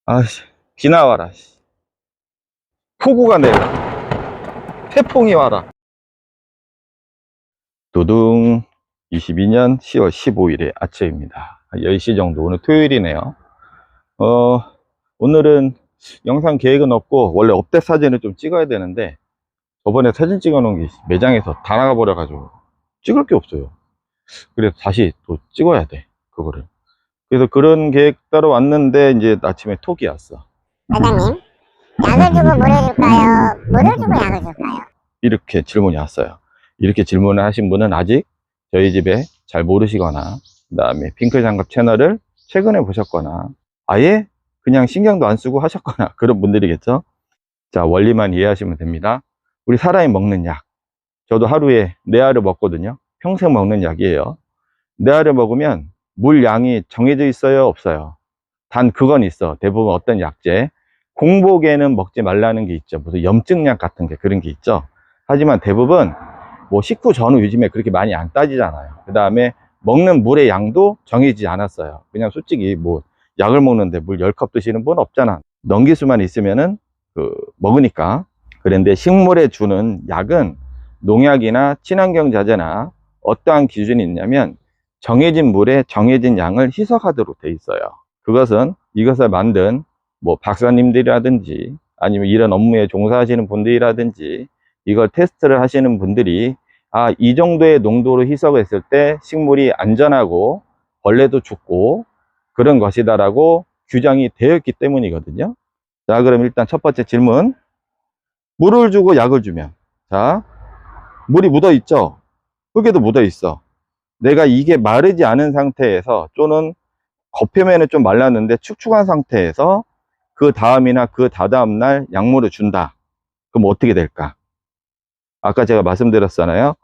아씨, 비 나와라. 폭우가 내려. 태풍이 와라. 두둥. 22년 10월 15일의 아침입니다. 10시 정도. 오늘 토요일이네요. 오늘은 영상 계획은 없고, 원래 업데 사진을 좀 찍어야 되는데, 저번에 사진 찍어 놓은 게 매장에서 다 나가 버려 가지고 찍을 게 없어요. 그래서 다시 또 찍어야 돼, 그거를. 그래서 그런 계획 따로 왔는데, 이제 아침에 톡이 왔어. 사장님, 약을 주고 물을 줄까요? 물을 주고 약을 줄까요? 이렇게 질문이 왔어요. 이렇게 질문을 하신 분은 아직 저희 집에 잘 모르시거나, 그 다음에 핑클장갑 채널을 최근에 보셨거나, 아예 그냥 신경도 안 쓰고 하셨거나 그런 분들이겠죠. 자, 원리만 이해하시면 됩니다. 우리 사람이 먹는 약, 저도 하루에 4알을 먹거든요. 평생 먹는 약이에요. 4알을 먹으면 물 양이 정해져 있어요, 없어요? 단 그건 있어. 대부분 어떤 약제, 공복에는 먹지 말라는 게 있죠. 무슨 염증약 같은 게, 그런 게 있죠. 하지만 대부분 뭐 식후 전후 요즘에 그렇게 많이 안 따지잖아요. 그 다음에 먹는 물의 양도 정해지지 않았어요. 그냥 솔직히 뭐 약을 먹는데 물 10컵 드시는 분 없잖아. 넘길 수만 있으면은 먹으니까. 그런데 식물에 주는 약은 농약이나 친환경 자재나 어떠한 기준이 있냐면 정해진 물에 정해진 양을 희석하도록 돼 있어요. 그것은 이것을 만든 뭐 박사님들이라든지 아니면 이런 업무에 종사하시는 분들이라든지 이걸 테스트를 하시는 분들이 이 정도의 농도로 희석을 했을 때 식물이 안전하고 벌레도 죽고 그런 것이다 라고 규정이 되어 있기 때문이거든요. 자, 그럼 일단 첫 번째 질문, 물을 주고 약을 주면, 자, 물이 묻어 있죠. 흙에도 묻어 있어. 내가 이게 마르지 않은 상태에서 또는 겉표면은 좀 말랐는데 축축한 상태에서 그 다음이나 그 다다음 날 약물을 준다. 그럼 어떻게 될까? 아까 제가 말씀드렸잖아요.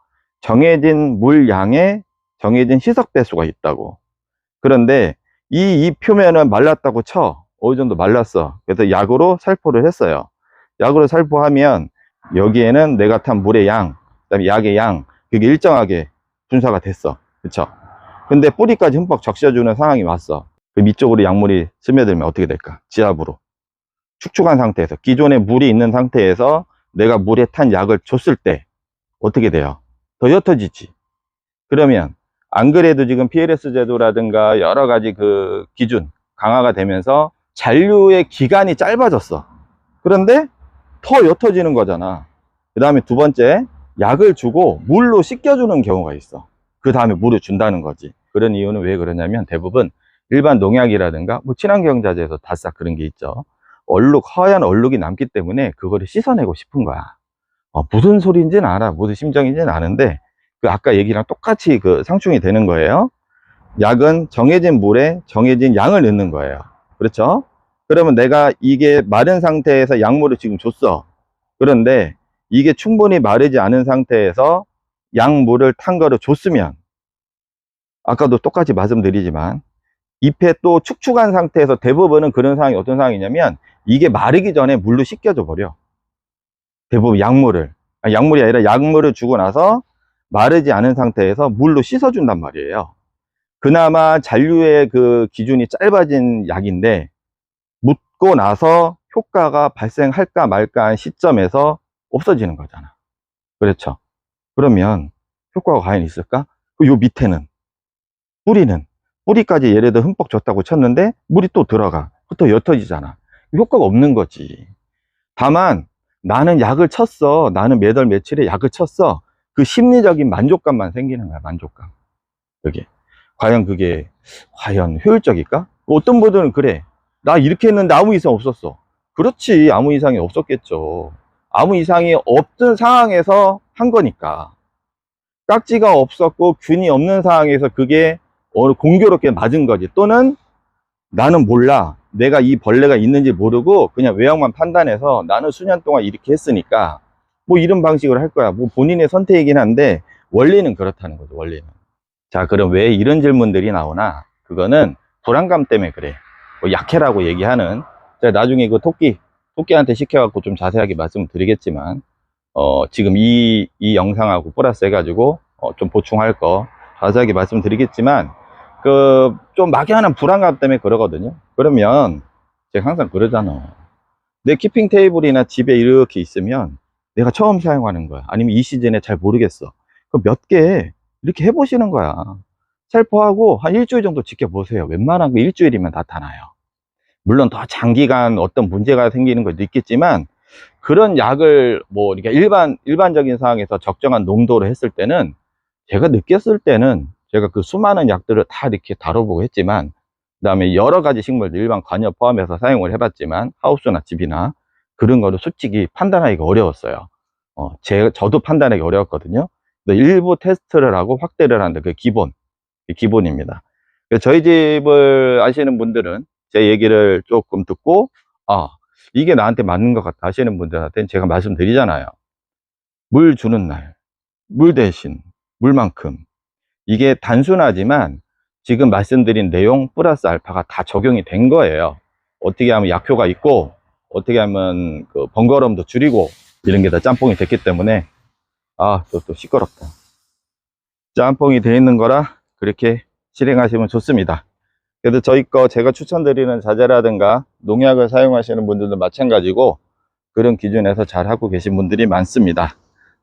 정해진 물 양에 정해진 희석 배수가 있다고. 그런데 이 표면은 말랐다고 쳐. 어느 정도 말랐어. 그래서 약으로 살포를 했어요. 약으로 살포하면 여기에는 내가 탄 물의 양, 그다음에 약의 양, 그게 일정하게 분사가 됐어. 그쵸? 근데 뿌리까지 흠뻑 적셔주는 상황이 왔어. 그 밑쪽으로 약물이 스며들면 어떻게 될까? 지압으로. 축축한 상태에서, 기존에 물이 있는 상태에서 내가 물에 탄 약을 줬을 때 어떻게 돼요? 더 옅어지지. 그러면 안 그래도 지금 PLS 제도라든가 여러 가지 그 기준 강화가 되면서 잔류의 기간이 짧아졌어. 그런데 더 옅어지는 거잖아. 그 다음에 두 번째, 약을 주고 물로 씻겨주는 경우가 있어. 그 다음에 물을 준다는 거지. 그런 이유는 왜 그러냐면 대부분 일반 농약이라든가 뭐 친환경 자재에서 다싹 그런 게 있죠. 얼룩, 하얀 얼룩이 남기 때문에 그거를 씻어내고 싶은 거야. 무슨 소리인지는 알아. 무슨 심정인지는 아는데 그 아까 얘기랑 똑같이 그 상충이 되는 거예요. 약은 정해진 물에 정해진 양을 넣는 거예요. 그렇죠? 그러면 내가 이게 마른 상태에서 약물을 지금 줬어. 그런데 이게 충분히 마르지 않은 상태에서 약물을 탄 거를 줬으면 아까도 똑같이 말씀드리지만 잎에 또 축축한 상태에서 대부분은 그런 상황이 어떤 상황이냐면 이게 마르기 전에 물로 씻겨져 버려. 대부분 약물을, 약물이 아니라 약물을 주고 나서 마르지 않은 상태에서 물로 씻어준단 말이에요. 그나마 잔류의 그 기준이 짧아진 약인데 묻고 나서 효과가 발생할까 말까 한 시점에서 없어지는 거잖아. 그렇죠? 그러면 효과가 과연 있을까? 요 밑에는 뿌리까지 예를 들어 흠뻑 줬다고 쳤는데 물이 또 들어가. 또 옅어지잖아. 효과가 없는 거지. 다만 나는 약을 쳤어. 나는 몇 월 며칠에 약을 쳤어. 그 심리적인 만족감만 생기는 거야. 만족감. 그게 과연 효율적일까? 어떤 분들은 그래. 나 이렇게 했는데 아무 이상 없었어. 그렇지. 아무 이상이 없었겠죠. 아무 이상이 없던 상황에서 한 거니까. 깍지가 없었고 균이 없는 상황에서 그게 공교롭게 맞은 거지. 또는 나는 몰라. 내가 이 벌레가 있는지 모르고 그냥 외형만 판단해서 나는 수년 동안 이렇게 했으니까 뭐 이런 방식으로 할 거야. 뭐 본인의 선택이긴 한데 원리는 그렇다는 거죠. 원리는. 자, 그럼 왜 이런 질문들이 나오나? 그거는 불안감 때문에 그래. 뭐 약해라고 얘기하는, 제가 나중에 그 토끼한테 시켜갖고 좀 자세하게 말씀드리겠지만, 지금 이 영상하고 플러스 해가지고, 좀 보충할 거 자세하게 말씀드리겠지만, 좀 막연한 불안감 때문에 그러거든요. 그러면, 제가 항상 그러잖아. 내 키핑 테이블이나 집에 이렇게 있으면 내가 처음 사용하는 거야. 아니면 이 시즌에 잘 모르겠어. 그럼 몇 개 이렇게 해보시는 거야. 셀프하고 한 일주일 정도 지켜보세요. 웬만한 거 일주일이면 나타나요. 물론 더 장기간 어떤 문제가 생기는 것도 있겠지만, 그런 약을 뭐 이렇게 일반적인 상황에서 적정한 농도로 했을 때는, 제가 느꼈을 때는, 제가 그 수많은 약들을 다 이렇게 다뤄보고 했지만, 그 다음에 여러 가지 식물들 일반 관엽 포함해서 사용을 해봤지만, 하우스나 집이나 그런 거를 솔직히 판단하기가 어려웠어요. 저도 판단하기 어려웠거든요. 근데 일부 테스트를 하고 확대를 하는데 그 기본입니다. 그래서 저희 집을 아시는 분들은 제 얘기를 조금 듣고, 아, 이게 나한테 맞는 것 같다 하시는 분들한테는 제가 말씀드리잖아요. 물 주는 날, 물 대신, 물만큼. 이게 단순하지만 지금 말씀드린 내용 플러스 알파가 다 적용이 된 거예요. 어떻게 하면 약효가 있고, 어떻게 하면 그 번거로움도 줄이고, 이런 게 다 짬뽕이 됐기 때문에, 또 시끄럽다. 짬뽕이 돼 있는 거라 그렇게 실행하시면 좋습니다. 그래도 저희 거 제가 추천드리는 자재라든가 농약을 사용하시는 분들도 마찬가지고 그런 기준에서 잘 하고 계신 분들이 많습니다.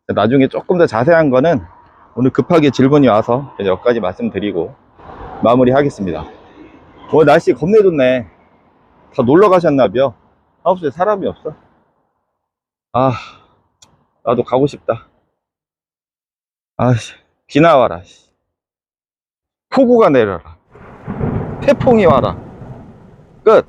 나중에 조금 더 자세한 거는 오늘 급하게 질문이 와서 여기까지 말씀드리고 마무리 하겠습니다. 날씨 겁내 좋네. 다 놀러 가셨나봐요. 하우스에 사람이 없어. 아, 나도 가고 싶다. 비 나와라. 폭우가 내려라. 태풍이 와라. 끝.